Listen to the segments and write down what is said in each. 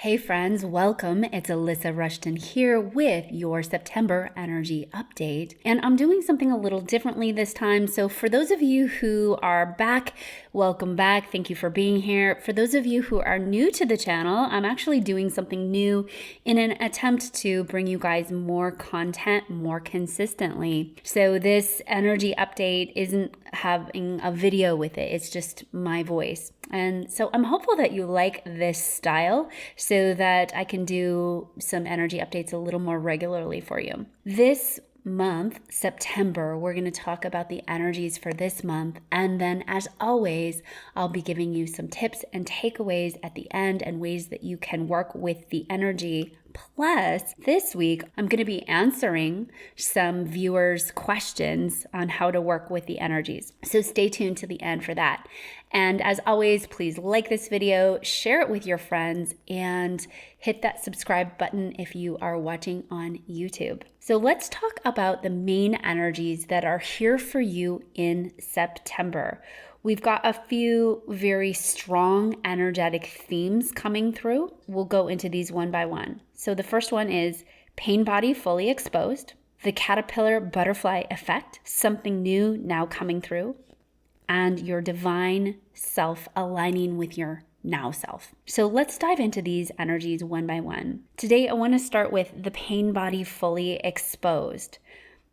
Hey friends, welcome. It's Alyssa Rushton here with your September energy update. And I'm doing something a little differently this time. So for those of you who are back, welcome back. Thank you for being here. For those of you who are new to the channel, I'm actually doing something new in an attempt to bring you guys more content more consistently. So this energy update isn't having a video with it. It's just my voice. And so I'm hopeful that you like this style so that I can do some energy updates a little more regularly for you. This month, September, we're going to talk about the energies for this month. And then as always, I'll be giving you some tips and takeaways at the end and ways that you can work with the energy. Plus, this week, I'm going to be answering some viewers' questions on how to work with the energies. So stay tuned to the end for that. And as always, please like this video, share it with your friends, and hit that subscribe button if you are watching on YouTube. So let's talk about the main energies that are here for you in September. We've got a few very strong energetic themes coming through. We'll go into these one by one. So the first one is pain body fully exposed, the caterpillar butterfly effect, something new now coming through, and your divine self aligning with your now self. So let's dive into these energies one by one. Today, I want to start with the pain body fully exposed.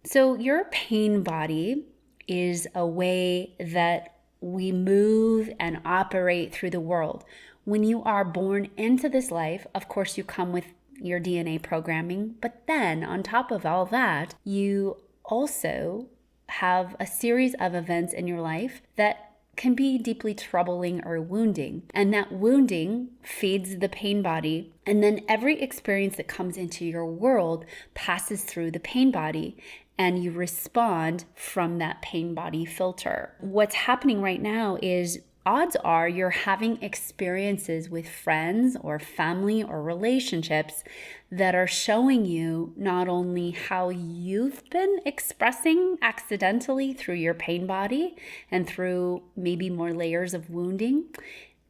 So your pain body is a way that we move and operate through the world. When you are born into this life, of course, you come with your DNA programming, but then on top of all that, you also have a series of events in your life that can be deeply troubling or wounding. And that wounding feeds the pain body. And then every experience that comes into your world passes through the pain body, and you respond from that pain body filter. What's happening right now is odds are you're having experiences with friends or family or relationships that are showing you not only how you've been expressing accidentally through your pain body and through maybe more layers of wounding,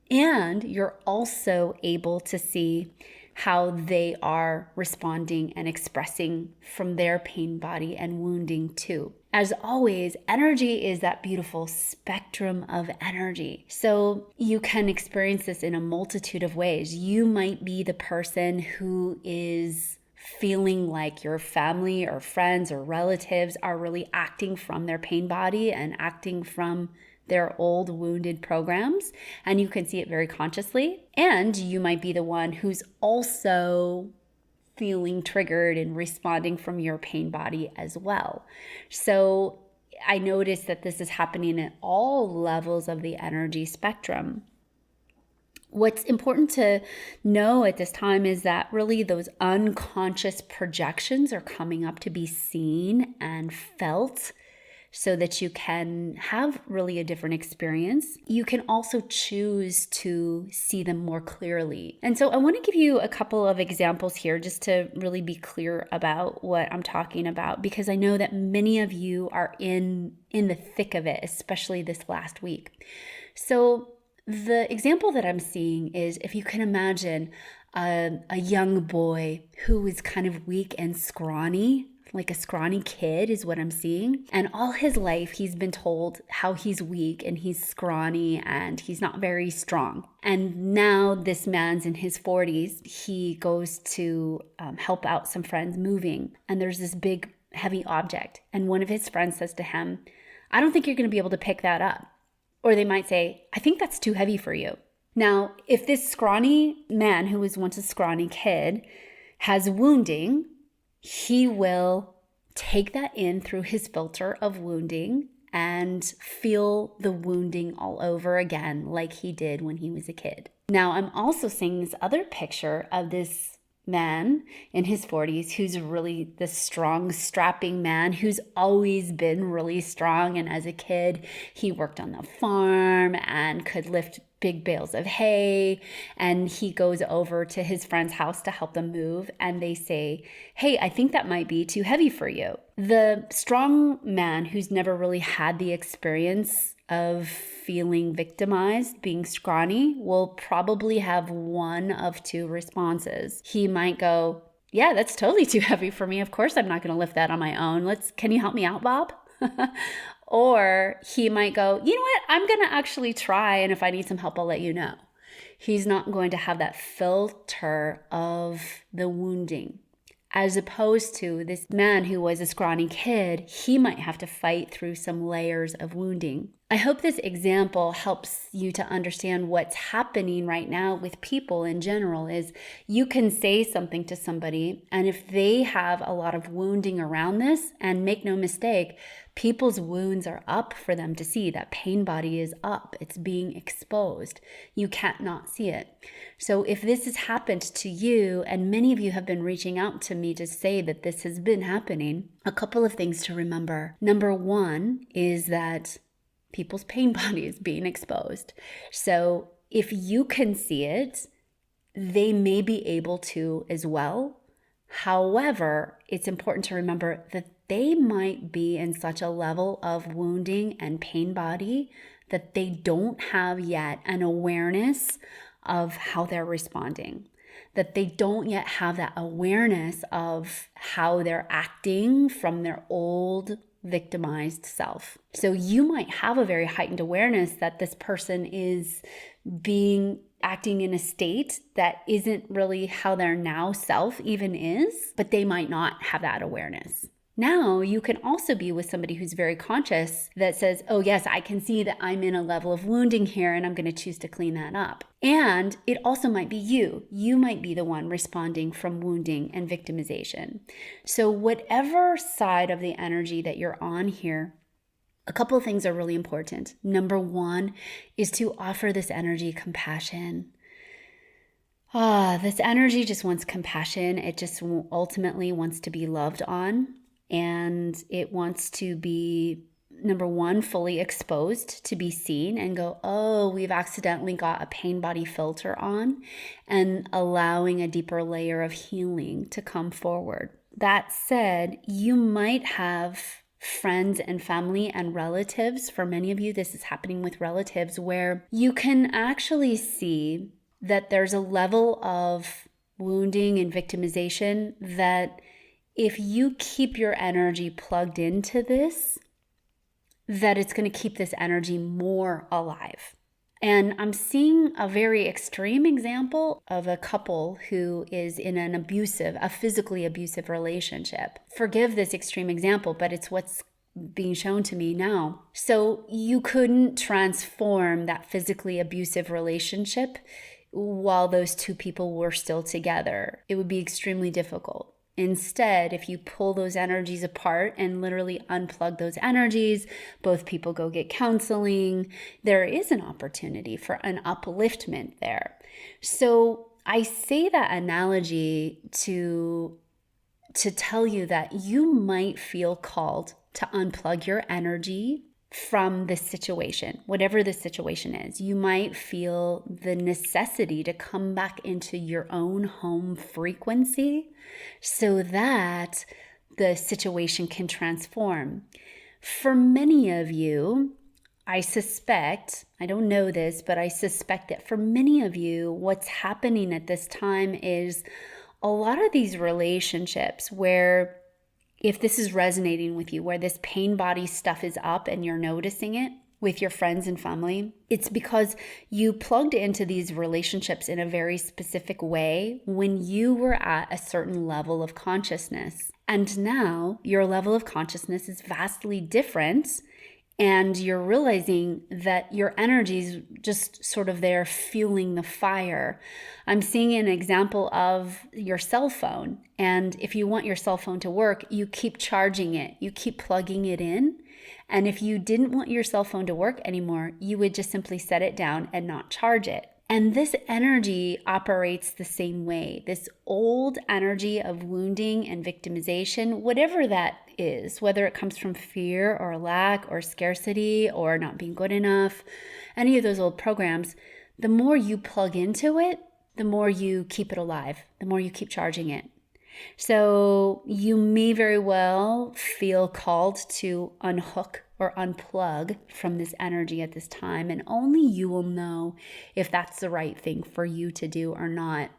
and you're also able to see how they are responding and expressing from their pain body and wounding too. As always, energy is that beautiful spectrum of energy. So you can experience this in a multitude of ways. You might be the person who is feeling like your family or friends or relatives are really acting from their pain body and acting from their old wounded programs, and you can see it very consciously. And you might be the one who's also feeling triggered and responding from your pain body as well. So I noticed that this is happening at all levels of the energy spectrum. What's important to know at this time is that really those unconscious projections are coming up to be seen and felt, so that you can have really a different experience. You can also choose to see them more clearly. And so I want to give you a couple of examples here just to really be clear about what I'm talking about, because I know that many of you are in the thick of it, especially this last week. So the example that I'm seeing is, if you can imagine a young boy who is kind of weak and scrawny, like a scrawny kid is what I'm seeing. And all his life, he's been told how he's weak and he's scrawny and he's not very strong. And now this man's in his 40s. He goes to help out some friends moving. And there's this big, heavy object. And one of his friends says to him, "I don't think you're going to be able to pick that up." Or they might say, "I think that's too heavy for you." Now, if this scrawny man who was once a scrawny kid has wounding, he will take that in through his filter of wounding and feel the wounding all over again like he did when he was a kid. Now, I'm also seeing this other picture of this man in his 40s who's really the strong, strapping man who's always been really strong. And as a kid, he worked on the farm and could lift big bales of hay, and he goes over to his friend's house to help them move, and they say, "Hey, I think that might be too heavy for you." The strong man who's never really had the experience of feeling victimized, being scrawny, will probably have one of two responses. He might go, yeah, that's totally too heavy for me. Of course, I'm not going to lift that on my own. Can you help me out, Bob? Or he might go, you know what? I'm going to actually try. And if I need some help, I'll let you know. He's not going to have that filter of the wounding. As opposed to this man who was a scrawny kid, he might have to fight through some layers of wounding. I hope this example helps you to understand what's happening right now with people in general. Is you can say something to somebody, and if they have a lot of wounding around this, and make no mistake, people's wounds are up for them to see. That pain body is up. It's being exposed. You can't not see it. So if this has happened to you, and many of you have been reaching out to me to say that this has been happening, a couple of things to remember. Number one is that people's pain body is being exposed. So if you can see it, they may be able to as well. However, it's important to remember that they might be in such a level of wounding and pain body that they don't have yet an awareness of how they're responding, that they don't yet have that awareness of how they're acting from their old victimized self. So you might have a very heightened awareness that this person is acting in a state that isn't really how their now self even is, but they might not have that awareness. Now you can also be with somebody who's very conscious that says, oh yes, I can see that I'm in a level of wounding here and I'm going to choose to clean that up. And it also might be you. You might be the one responding from wounding and victimization. So whatever side of the energy that you're on here, a couple of things are really important. Number one is to offer this energy compassion. This energy just wants compassion. It just ultimately wants to be loved on. And it wants to be, number one, fully exposed, to be seen and go, oh, we've accidentally got a pain body filter on, and allowing a deeper layer of healing to come forward. That said, you might have friends and family and relatives. For many of you, this is happening with relatives, where you can actually see that there's a level of wounding and victimization that if you keep your energy plugged into this, that it's going to keep this energy more alive. And I'm seeing a very extreme example of a couple who is in a physically abusive relationship. Forgive this extreme example, but it's what's being shown to me now. So you couldn't transform that physically abusive relationship while those two people were still together. It would be extremely difficult. Instead, if you pull those energies apart and literally unplug those energies, both people go get counseling, there is an opportunity for an upliftment there. So I say that analogy to tell you that you might feel called to unplug your energy from this situation, whatever the situation is. You might feel the necessity to come back into your own home frequency so that the situation can transform. For many of you, I suspect, I don't know this, but I suspect that for many of you, what's happening at this time is a lot of these relationships where, if this is resonating with you, where this pain body stuff is up and you're noticing it with your friends and family, it's because you plugged into these relationships in a very specific way when you were at a certain level of consciousness. And now your level of consciousness is vastly different, and you're realizing that your energy's just sort of there fueling the fire. I'm seeing an example of your cell phone. And if you want your cell phone to work, you keep charging it. You keep plugging it in. And if you didn't want your cell phone to work anymore, you would just simply set it down and not charge it. And this energy operates the same way. This old energy of wounding and victimization, whatever that is, whether it comes from fear or lack or scarcity or not being good enough, any of those old programs, the more you plug into it, the more you keep it alive, the more you keep charging it. So you may very well feel called to unhook or unplug from this energy at this time, and only you will know if that's the right thing for you to do or not.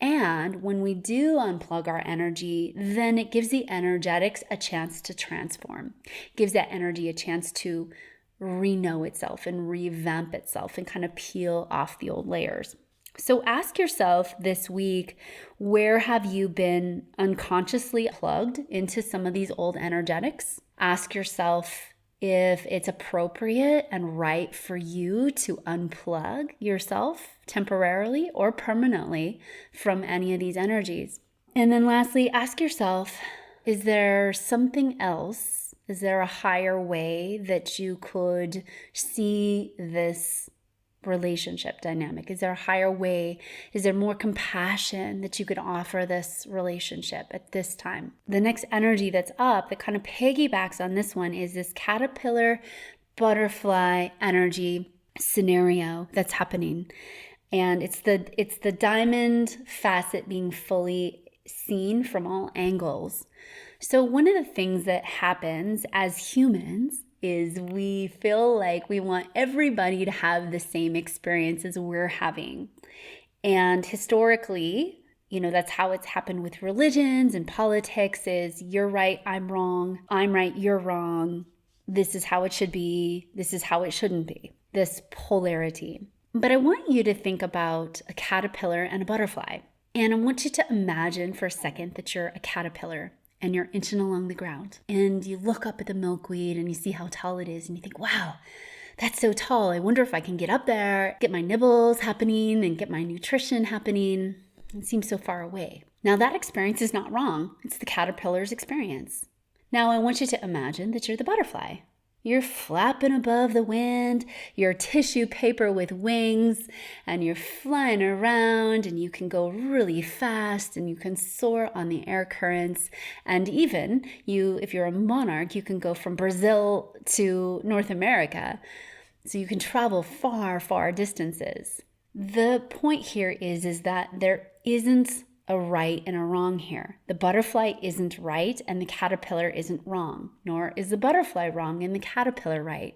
And when we do unplug our energy, then it gives the energetics a chance to transform, gives that energy a chance to re-know itself and revamp itself and kind of peel off the old layers. So ask yourself this week, where have you been unconsciously plugged into some of these old energetics? Ask yourself if it's appropriate and right for you to unplug yourself temporarily or permanently from any of these energies. And then lastly, ask yourself, is there something else? Is there a higher way that you could see this relationship dynamic? Is there a higher way? Is there more compassion that you could offer this relationship at this time? The next energy that's up that kind of piggybacks on this one is this caterpillar butterfly energy scenario that's happening. And it's the diamond facet being fully seen from all angles. So one of the things that happens as humans is we feel like we want everybody to have the same experience as we're having. And historically, that's how it's happened with religions and politics is you're right, I'm wrong, I'm right, you're wrong. This is how it should be, this is how it shouldn't be, this polarity. But I want you to think about a caterpillar and a butterfly. And I want you to imagine for a second that you're a caterpillar and you're inching along the ground. And you look up at the milkweed and you see how tall it is and you think, wow, that's so tall. I wonder if I can get up there, get my nibbles happening and get my nutrition happening. It seems so far away. Now that experience is not wrong. It's the caterpillar's experience. Now I want you to imagine that you're the butterfly. You're flapping above the wind, you're tissue paper with wings, and you're flying around, and you can go really fast, and you can soar on the air currents. And even if you're a monarch, you can go from Brazil to North America. So you can travel far, far distances. The point here is that there isn't a right and a wrong here. The butterfly isn't right and the caterpillar isn't wrong, nor is the butterfly wrong and the caterpillar right.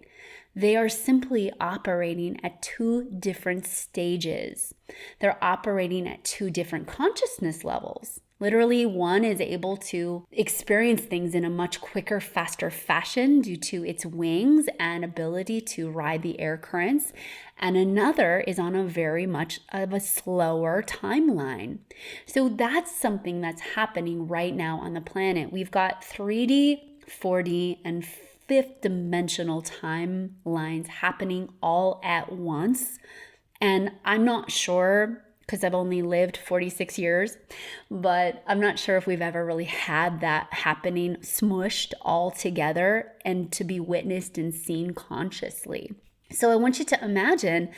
They are simply operating at two different stages. They're operating at two different consciousness levels. Literally, one is able to experience things in a much quicker, faster fashion due to its wings and ability to ride the air currents. And another is on a very much of a slower timeline. So that's something that's happening right now on the planet. We've got 3D, 4D, and fifth dimensional timelines happening all at once. And I'm not sure, because I've only lived 46 years, but I'm not sure if we've ever really had that happening smushed all together and to be witnessed and seen consciously. So I want you to imagine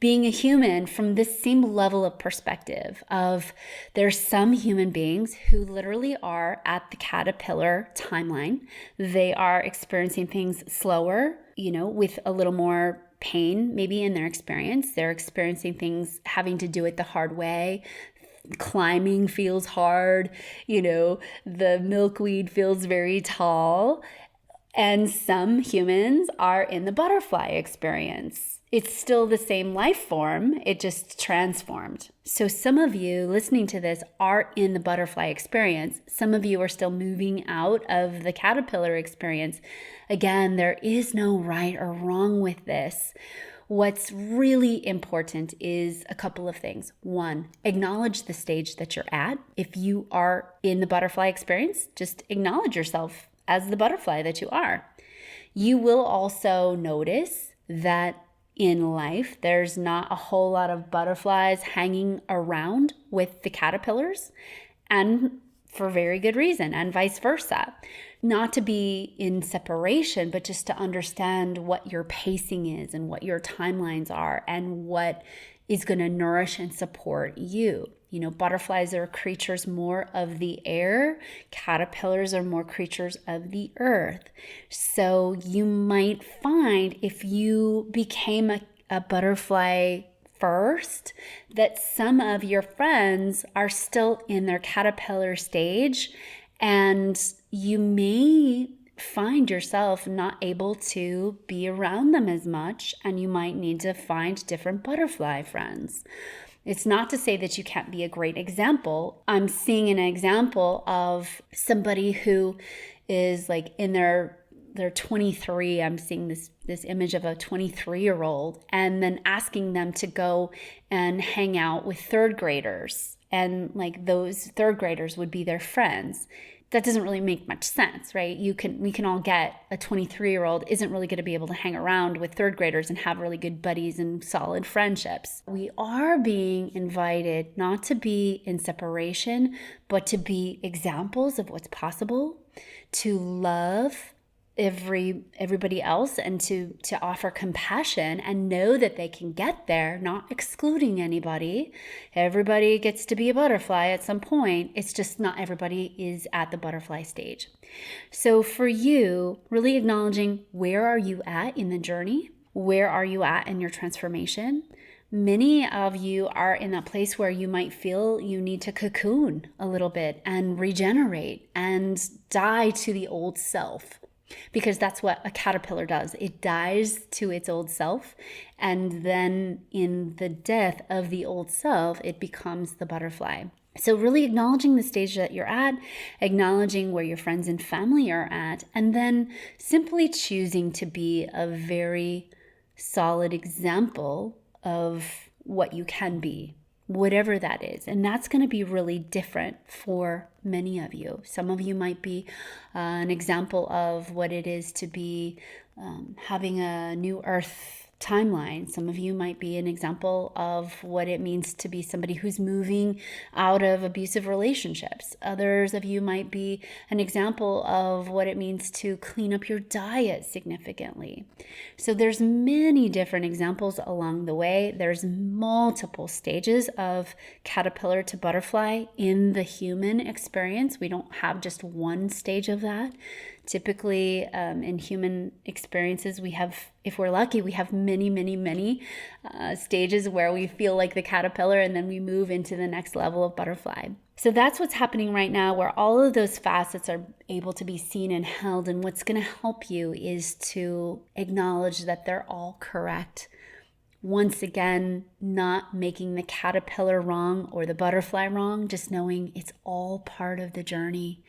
being a human from this same level of perspective of there's some human beings who literally are at the caterpillar timeline. They are experiencing things slower, with a little more pain maybe in their experience. They're experiencing things having to do it the hard way. Climbing feels hard, the milkweed feels very tall. And some humans are in the butterfly experience. It's still the same life form, it just transformed. So some of you listening to this are in the butterfly experience. Some of you are still moving out of the caterpillar experience. Again, there is no right or wrong with this. What's really important is a couple of things. One, acknowledge the stage that you're at. If you are in the butterfly experience, just acknowledge yourself as the butterfly that you are. You will also notice that in life, there's not a whole lot of butterflies hanging around with the caterpillars, and for very good reason, and vice versa. Not to be in separation, but just to understand what your pacing is and what your timelines are and what is going to nourish and support you. Butterflies are creatures more of the air. Caterpillars are more creatures of the earth. So you might find if you became a butterfly first that some of your friends are still in their caterpillar stage, and you may find yourself not able to be around them as much, and you might need to find different butterfly friends. It's not to say that you can't be a great example. I'm seeing an example of somebody who is like in they're 23. I'm seeing this image of a 23-year-old, and then asking them to go and hang out with third graders, and like those third graders would be their friends. That doesn't really make much sense, right? We can all get a 23-year-old isn't really going to be able to hang around with third graders and have really good buddies and solid friendships. We are being invited not to be in separation, but to be examples of what's possible, to love everybody else, and to offer compassion and know that they can get there, not excluding anybody. Everybody gets to be a butterfly at some point. It's just not everybody is at the butterfly stage. So for you, really acknowledging, where are you at in the journey? Where are you at in your transformation? Many of you are in that place where you might feel you need to cocoon a little bit and regenerate and die to the old self. Because that's what a caterpillar does. It dies to its old self, and then in the death of the old self, it becomes the butterfly. So really acknowledging the stage that you're at, acknowledging where your friends and family are at, and then simply choosing to be a very solid example of what you can be, whatever that is. And that's going to be really different for many of you. Some of you might be an example of what it is to be having a new earth timeline. Some of you might be an example of what it means to be somebody who's moving out of abusive relationships. Others of you might be an example of what it means to clean up your diet significantly. So there's many different examples along the way. There's multiple stages of caterpillar to butterfly in the human experience. We don't have just one stage of that. Typically, in human experiences, we have, if we're lucky, we have many stages where we feel like the caterpillar, and then we move into the next level of butterfly. So that's what's happening right now, where all of those facets are able to be seen and held. And what's going to help you is to acknowledge that they're all correct. Once again, not making the caterpillar wrong or the butterfly wrong, just knowing it's all part of the journey,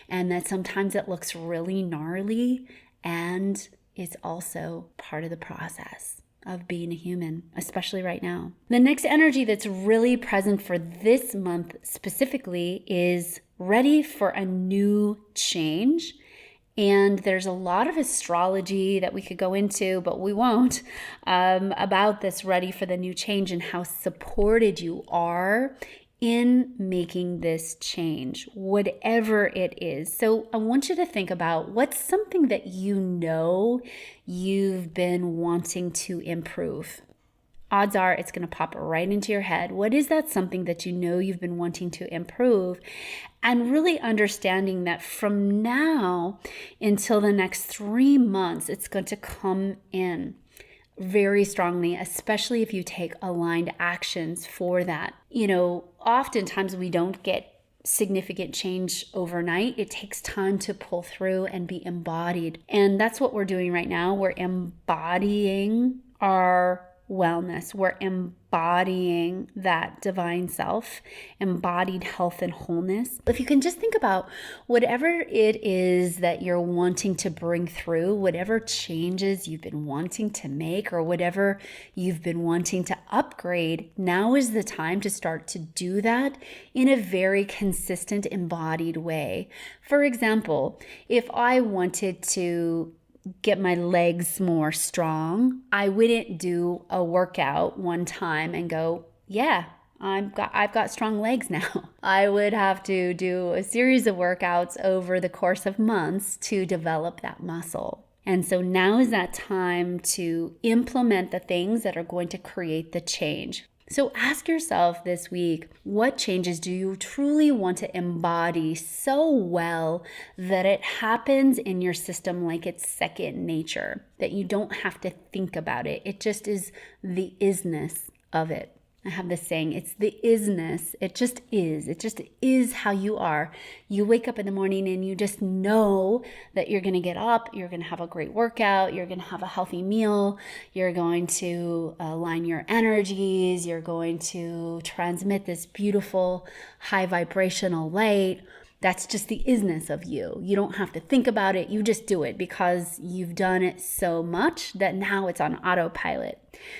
and that sometimes it looks really gnarly, and it's also part of the process of being a human, especially right now. The next energy that's really present for this month specifically is ready for a new change. And there's a lot of astrology that we could go into, but we won't, about this ready for the new change and how supported you are in making this change, whatever it is. So I want you to think about, what's something that you know you've been wanting to improve. Odds are it's going to pop right into your head. What is that something that you know you've been wanting to improve? And really understanding that from now until the next 3 months, it's going to come in very strongly, especially if you take aligned actions for that. You know, oftentimes we don't get significant change overnight. It takes time to pull through and be embodied. And that's what we're doing right now. We're embodying our wellness. We're embodying that divine self, embodied health and wholeness. If you can just think about whatever it is that you're wanting to bring through, whatever changes you've been wanting to make, or whatever you've been wanting to upgrade, now is the time to start to do that in a very consistent, embodied way. For example, if I wanted to get my legs more strong, I wouldn't do a workout one time and go, yeah, I've got strong legs now. I would have to do a series of workouts over the course of months to develop that muscle. And so now is that time to implement the things that are going to create the change. So ask yourself this week, what changes do you truly want to embody so well that it happens in your system like it's second nature, that you don't have to think about it. It just is the isness of it. I have this saying, it's the isness. It just is. It just is how you are. You wake up in the morning and you just know that you're going to get up, you're going to have a great workout, you're going to have a healthy meal, you're going to align your energies, you're going to transmit this beautiful high vibrational light. That's just the isness of you. You don't have to think about it. You just do it because you've done it so much that now it's on autopilot.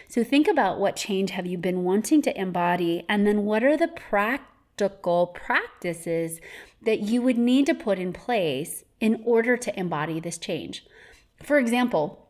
So think about what change have you been wanting to embody, and then what are the practical practices that you would need to put in place in order to embody this change. For example,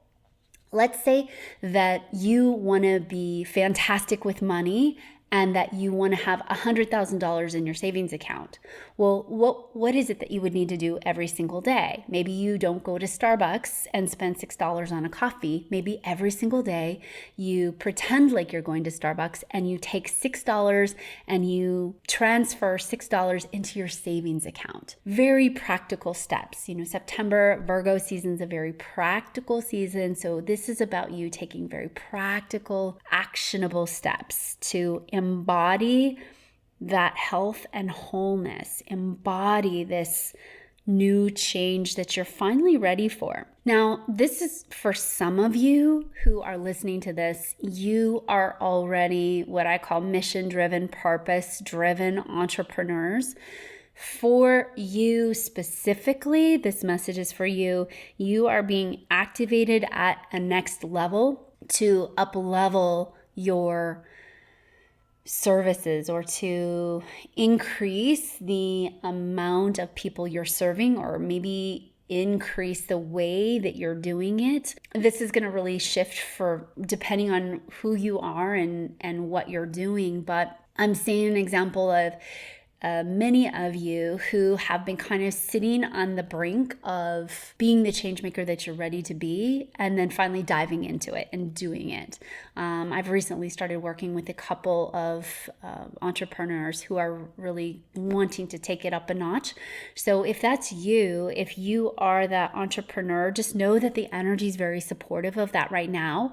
let's say that you want to be fantastic with money and that you want to have $100,000 in your savings account. Well, what is it that you would need to do every single day? Maybe you don't go to Starbucks and spend $6 on a coffee. Maybe every single day you pretend like you're going to Starbucks and you take $6 and you transfer $6 into your savings account. Very practical steps. September, Virgo season is a very practical season. So this is about you taking very practical, actionable steps to embody that health and wholeness, embody this new change that you're finally ready for. Now, this is for some of you who are listening to this, you are already what I call mission-driven, purpose-driven entrepreneurs. For you specifically, this message is for you. You are being activated at a next level to up-level your services or to increase the amount of people you're serving, or maybe increase the way that you're doing it. This is going to really shift for depending on who you are and what you're doing. But I'm seeing an example of many of you who have been kind of sitting on the brink of being the change maker that you're ready to be, and then finally diving into it and doing it. I've recently started working with a couple of entrepreneurs who are really wanting to take it up a notch. So if that's you, if you are that entrepreneur, just know that the energy is very supportive of that right now.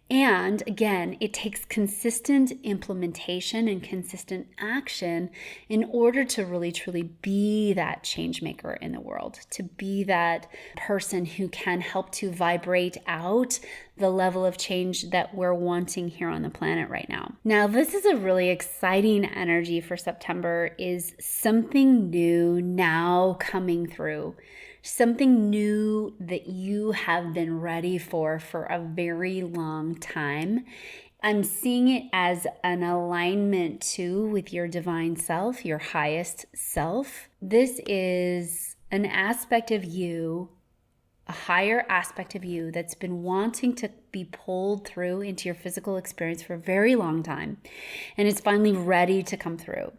And again, it takes consistent implementation and consistent action in order to really truly be that change maker in the world, to be that person who can help to vibrate out the level of change that we're wanting here on the planet right now. Now, this is a really exciting energy for September, is something new now coming through. Something new that you have been ready for a very long time. I'm seeing it as an alignment too with your divine self, your highest self. This is an aspect of you, a higher aspect of you that's been wanting to be pulled through into your physical experience for a very long time. And it's finally ready to come through.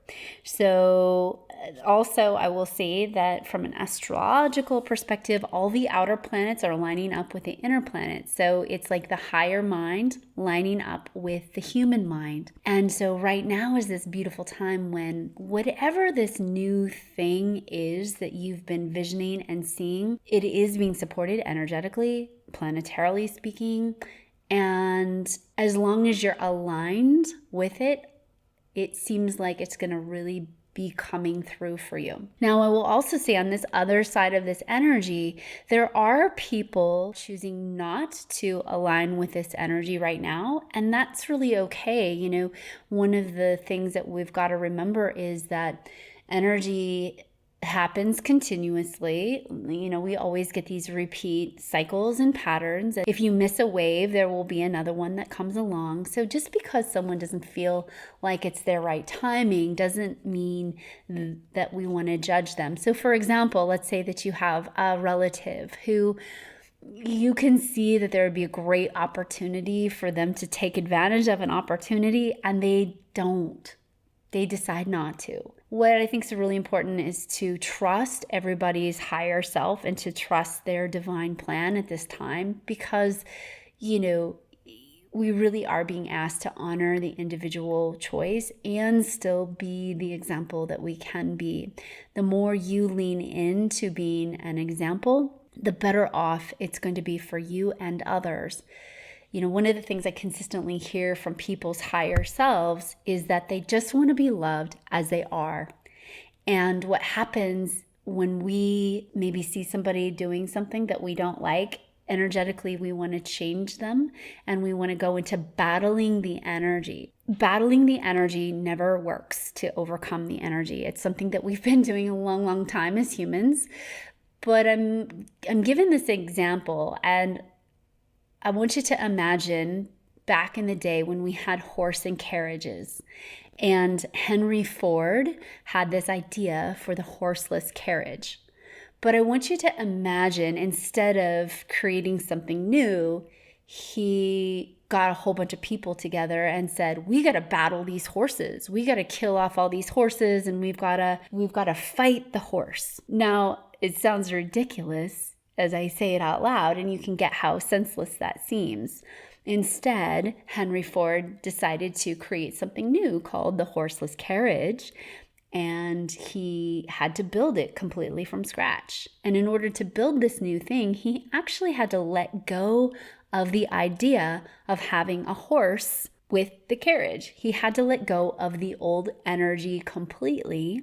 So also, I will say that from an astrological perspective, all the outer planets are lining up with the inner planets. So it's like the higher mind lining up with the human mind. And so right now is this beautiful time when whatever this new thing is that you've been visioning and seeing, it is being supported energetically, planetarily speaking. And as long as you're aligned with it, it seems like it's going to really be coming through for you. Now, I will also say on this other side of this energy, there are people choosing not to align with this energy right now, and that's really okay. One of the things that we've got to remember is that energy happens continuously. We always get these repeat cycles and patterns. If you miss a wave, there will be another one that comes along. So just because someone doesn't feel like it's their right timing doesn't mean that we want to judge them. So for example, let's say that you have a relative who you can see that there would be a great opportunity for them to take advantage of an opportunity, and they don't. They decide not to. What I think is really important is to trust everybody's higher self and to trust their divine plan at this time, because, we really are being asked to honor the individual choice and still be the example that we can be. The more you lean into being an example, the better off it's going to be for you and others. One of the things I consistently hear from people's higher selves is that they just want to be loved as they are. And what happens when we maybe see somebody doing something that we don't like, energetically, we want to change them and we want to go into battling the energy. Battling the energy never works to overcome the energy. It's something that we've been doing a long, long time as humans. But I'm given this example, and I want you to imagine back in the day when we had horse and carriages. And Henry Ford had this idea for the horseless carriage. But I want you to imagine, instead of creating something new, he got a whole bunch of people together and said, we got to battle these horses. We got to kill off all these horses, and we've got to fight the horse. Now, it sounds ridiculous as I say it out loud, and you can get how senseless that seems. Instead, Henry Ford decided to create something new called the horseless carriage, and he had to build it completely from scratch. And in order to build this new thing, he actually had to let go of the idea of having a horse with the carriage. He had to let go of the old energy completely,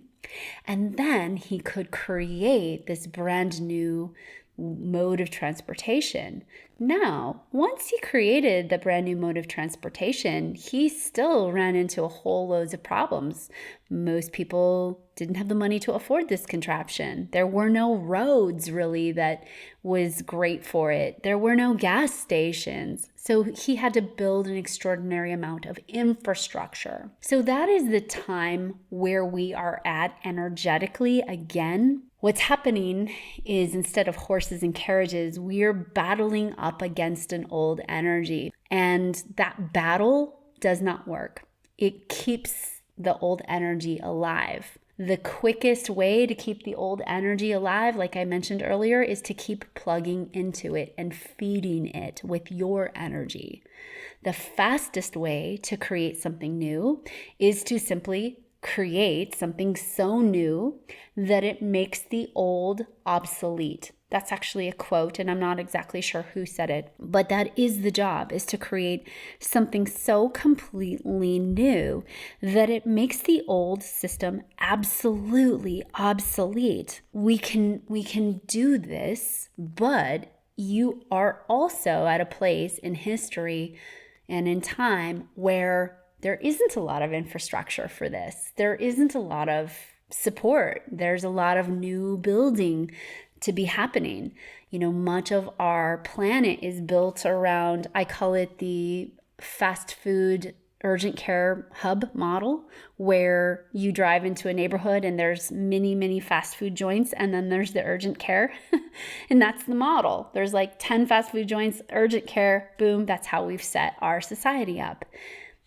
and then he could create this brand new mode of transportation. Now, once he created the brand new mode of transportation, he still ran into a whole loads of problems. Most people didn't have the money to afford this contraption. There were no roads really that was great for it. There were no gas stations. So he had to build an extraordinary amount of infrastructure. So that is the time where we are at energetically again. What's happening is, instead of horses and carriages, we're battling up against an old energy. And that battle does not work. It keeps the old energy alive. The quickest way to keep the old energy alive, like I mentioned earlier, is to keep plugging into it and feeding it with your energy. The fastest way to create something new is to simply create something so new that it makes the old obsolete. That's actually a quote, and I'm not exactly sure who said it, but that is the job, is to create something so completely new that it makes the old system absolutely obsolete. We can do this, but you are also at a place in history and in time where there isn't a lot of infrastructure for this. There isn't a lot of support. There's a lot of new building to be happening. Much of our planet is built around, I call it the fast food urgent care hub model, where you drive into a neighborhood and there's many fast food joints, and then there's the urgent care. And that's the model. There's like 10 fast food joints, urgent care, boom, that's how we've set our society up.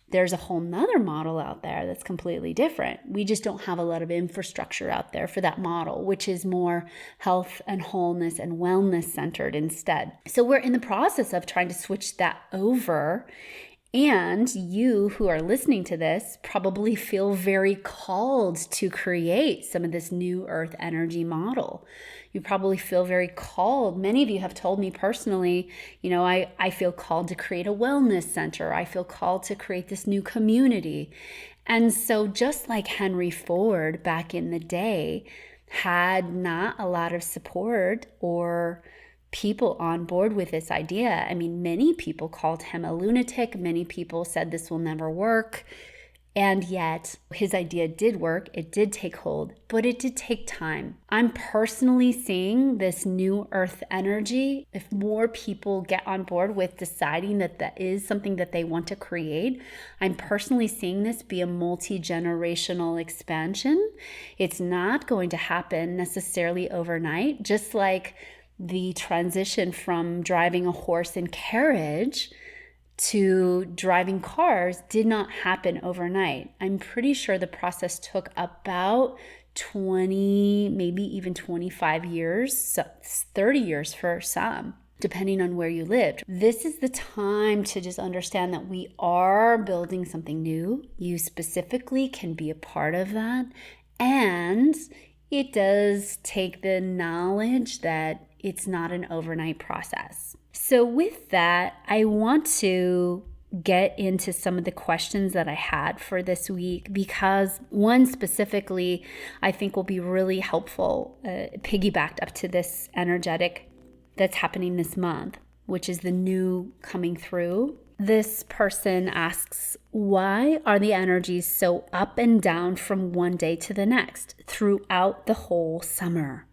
There's a whole nother model out there that's completely different. We just don't have a lot of infrastructure out there for that model, which is more health and wholeness and wellness centered instead. So we're in the process of trying to switch that over. And you who are listening to this probably feel very called to create some of this new earth energy model. You probably feel very called. Many of you have told me personally, I feel called to create a wellness center. I feel called to create this new community. And so just like Henry Ford back in the day had not a lot of support or people on board with this idea. I mean, many people called him a lunatic. Many people said this will never work. And yet his idea did work. It did take hold, but it did take time. I'm personally seeing this new earth energy. If more people get on board with deciding that that is something that they want to create, I'm personally seeing this be a multi-generational expansion. It's not going to happen necessarily overnight, just like the transition from driving a horse and carriage to driving cars did not happen overnight. I'm pretty sure the process took about 20, maybe even 25 years, so 30 years for some, depending on where you lived. This is the time to just understand that we are building something new. You specifically can be a part of that. And it does take the knowledge that it's not an overnight process. So with that, I want to get into some of the questions that I had for this week, because one specifically I think will be really helpful, piggybacked up to this energetic that's happening this month, which is the new coming through. This person asks, why are the energies so up and down from one day to the next throughout the whole summer?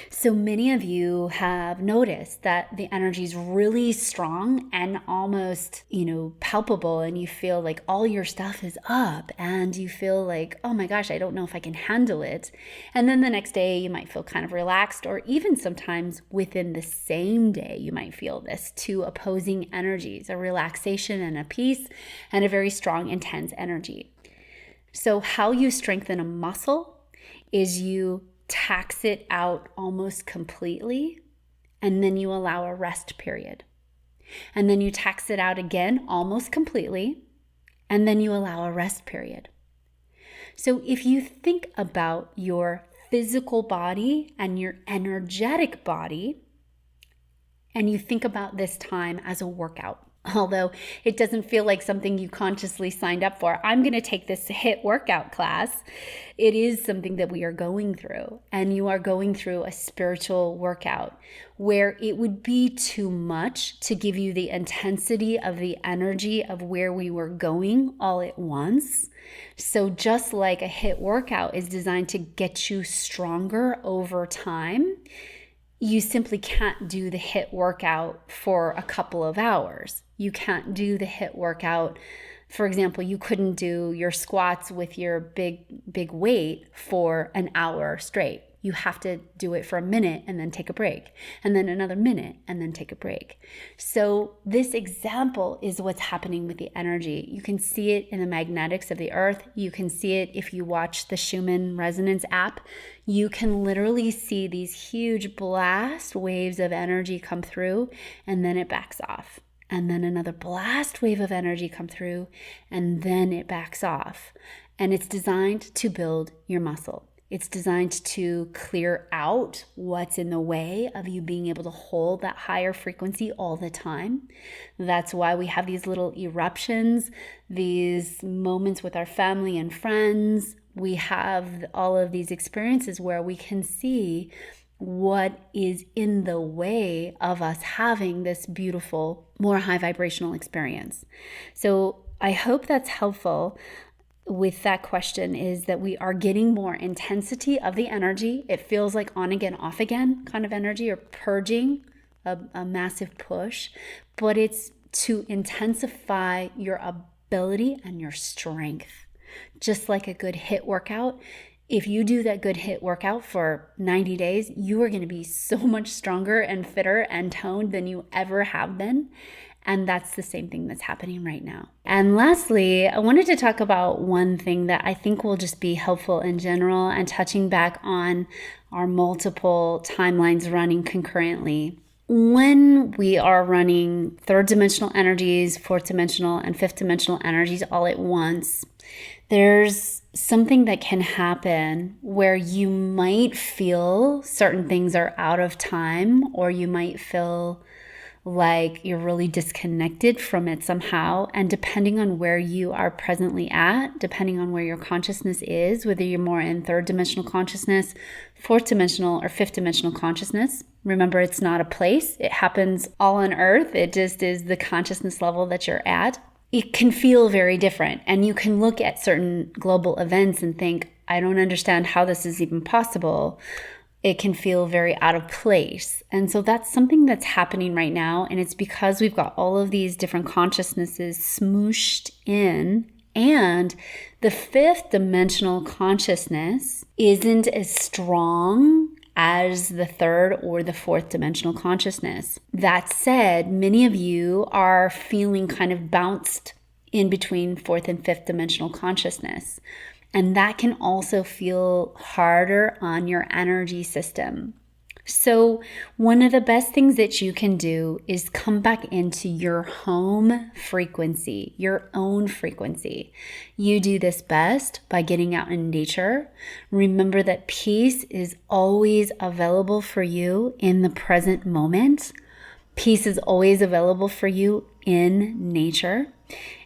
So many of you have noticed that the energy is really strong and almost, palpable, and you feel like all your stuff is up and you feel like, oh my gosh, I don't know if I can handle it. And then the next day you might feel kind of relaxed, or even sometimes within the same day you might feel this two opposing energies, a relaxation and a peace, and a very strong, intense energy. So how you strengthen a muscle is you tax it out almost completely, and then you allow a rest period. And then you tax it out again almost completely, and then you allow a rest period. So if you think about your physical body and your energetic body, and you think about this time as a workout, although it doesn't feel like something you consciously signed up for. I'm going to take this HIIT workout class. It is something that we are going through, and you are going through a spiritual workout where it would be too much to give you the intensity of the energy of where we were going all at once. So just like a HIIT workout is designed to get you stronger over time, you simply can't do the HIIT workout for a couple of hours. You can't do the HIIT workout. For example, you couldn't do your squats with your big weight for an hour straight. You have to do it for a minute and then take a break, and then another minute and then take a break. So this example is what's happening with the energy. You can see it in the magnetics of the earth. You can see it if you watch the Schumann resonance app. You can literally see these huge blast waves of energy come through, and then it backs off. And then another blast wave of energy come through, and then it backs off. And it's designed to build your muscle. It's designed to clear out what's in the way of you being able to hold that higher frequency all the time. That's why we have these little eruptions, these moments with our family and friends. We have all of these experiences where we can see what is in the way of us having this beautiful, more high vibrational experience. So I hope that's helpful. With that question is that we are getting more intensity of the energy. It feels like on again, off again kind of energy, or purging, a massive push, but it's to intensify your ability and your strength. Just like a good HIIT workout, if you do that good HIIT workout for 90 days, you are going to be so much stronger and fitter and toned than you ever have been. And that's the same thing that's happening right now. And lastly, I wanted to talk about one thing that I think will just be helpful in general, and touching back on our multiple timelines running concurrently. When we are running third dimensional energies, fourth dimensional, and fifth dimensional energies all at once, there's something that can happen where you might feel certain things are out of time, or you might feel like you're really disconnected from it somehow. And depending on where you are presently at, depending on where your consciousness is, whether you're more in third dimensional consciousness, fourth dimensional, or fifth dimensional consciousness, remember, it's not a place. It happens all on earth. It just is the consciousness level that you're at. It can feel very different. And you can look at certain global events and think, I don't understand how this is even possible. It can feel very out of place. And so that's something that's happening right now. And it's because we've got all of these different consciousnesses smooshed in. And the fifth dimensional consciousness isn't as strong as the third or the fourth dimensional consciousness. That said, many of you are feeling kind of bounced in between fourth and fifth dimensional consciousness. And that can also feel harder on your energy system. So one of the best things that you can do is come back into your home frequency, your own frequency. You do this best by getting out in nature. Remember that peace is always available for you in the present moment. Peace is always available for you in nature.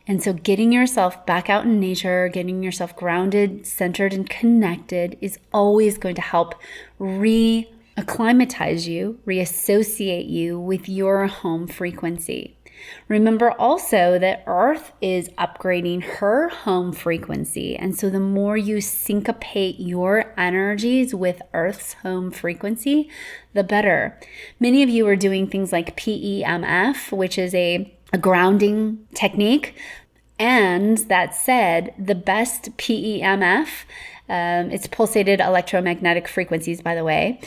And so getting yourself back out in nature, getting yourself grounded, centered, and connected is always going to help reacclimatize you, reassociate you with your home frequency. Remember also that Earth is upgrading her home frequency. And so the more you syncopate your energies with Earth's home frequency, the better. Many of you are doing things like PEMF, which is a grounding technique. And that said, the best PEMF, it's pulsated electromagnetic frequencies, by the way.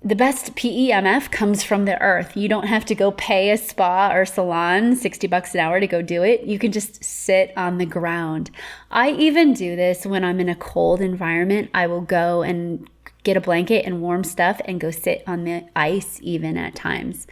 The best PEMF comes from the earth. You don't have to go pay a spa or salon $60 an hour to go do it. You can just sit on the ground. I even do this when I'm in a cold environment. I will go and get a blanket and warm stuff and go sit on the ice even at times.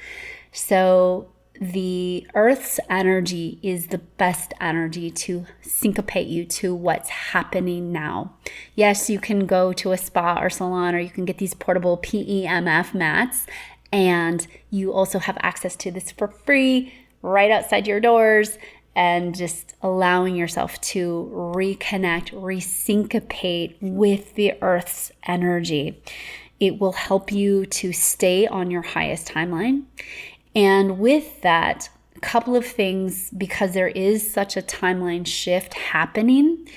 So the earth's energy is the best energy to syncopate you to what's happening now. Yes, you can go to a spa or salon, or you can get these portable PEMF mats, and you also have access to this for free right outside your doors, and just allowing yourself to reconnect, resyncopate with the earth's energy. It will help you to stay on your highest timeline. And with that, a couple of things, because there is such a timeline shift happening,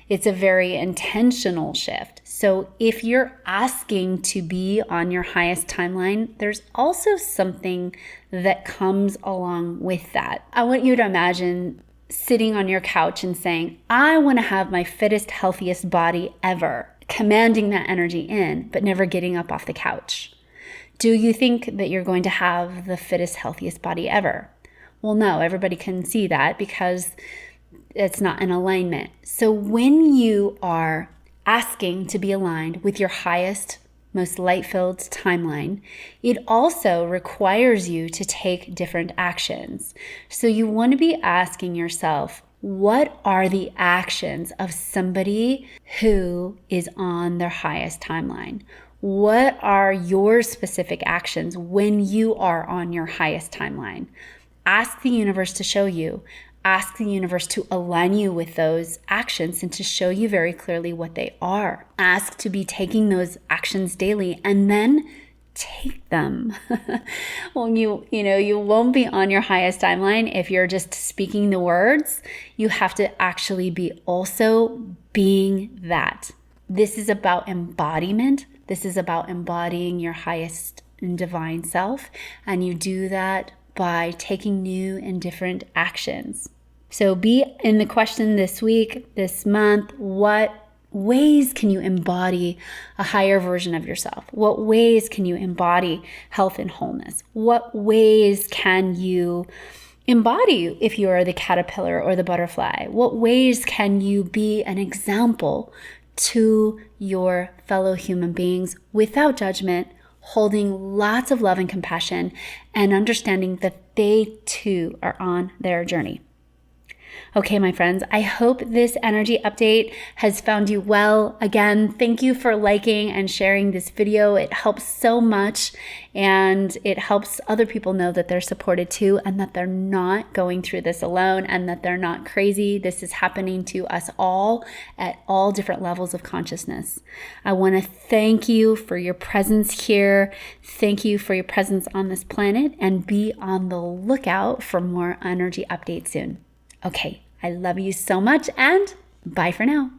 it's a very intentional shift. So if you're asking to be on your highest timeline, there's also something that comes along with that. I want you to imagine sitting on your couch and saying, I want to have my fittest, healthiest body ever, commanding that energy in, but never getting up off the couch. Do you think that you're going to have the fittest, healthiest body ever? Well, no, everybody can see that because it's not in alignment. So when you are asking to be aligned with your highest, most light-filled timeline, it also requires you to take different actions. So you want to be asking yourself, what are the actions of somebody who is on their highest timeline? What are your specific actions when you are on your highest timeline? Ask the universe to show you. Ask the universe to align you with those actions and to show you very clearly what they are. Ask to be taking those actions daily and then take them. Well, you won't be on your highest timeline if you're just speaking the words. You have to actually be also being that. This is about embodiment. This is about embodying your highest and divine self. And you do that by taking new and different actions. So be in the question this week, this month, what ways can you embody a higher version of yourself? What ways can you embody health and wholeness? What ways can you embody if you are the caterpillar or the butterfly? What ways can you be an example to your fellow human beings without judgment, holding lots of love and compassion, and understanding that they too are on their journey? Okay, my friends, I hope this energy update has found you well. Again, thank you for liking and sharing this video. It helps so much, and it helps other people know that they're supported too, and that they're not going through this alone, and that they're not crazy. This is happening to us all at all different levels of consciousness. I want to thank you for your presence here. Thank you for your presence on this planet, and be on the lookout for more energy updates soon. Okay, I love you so much, and bye for now.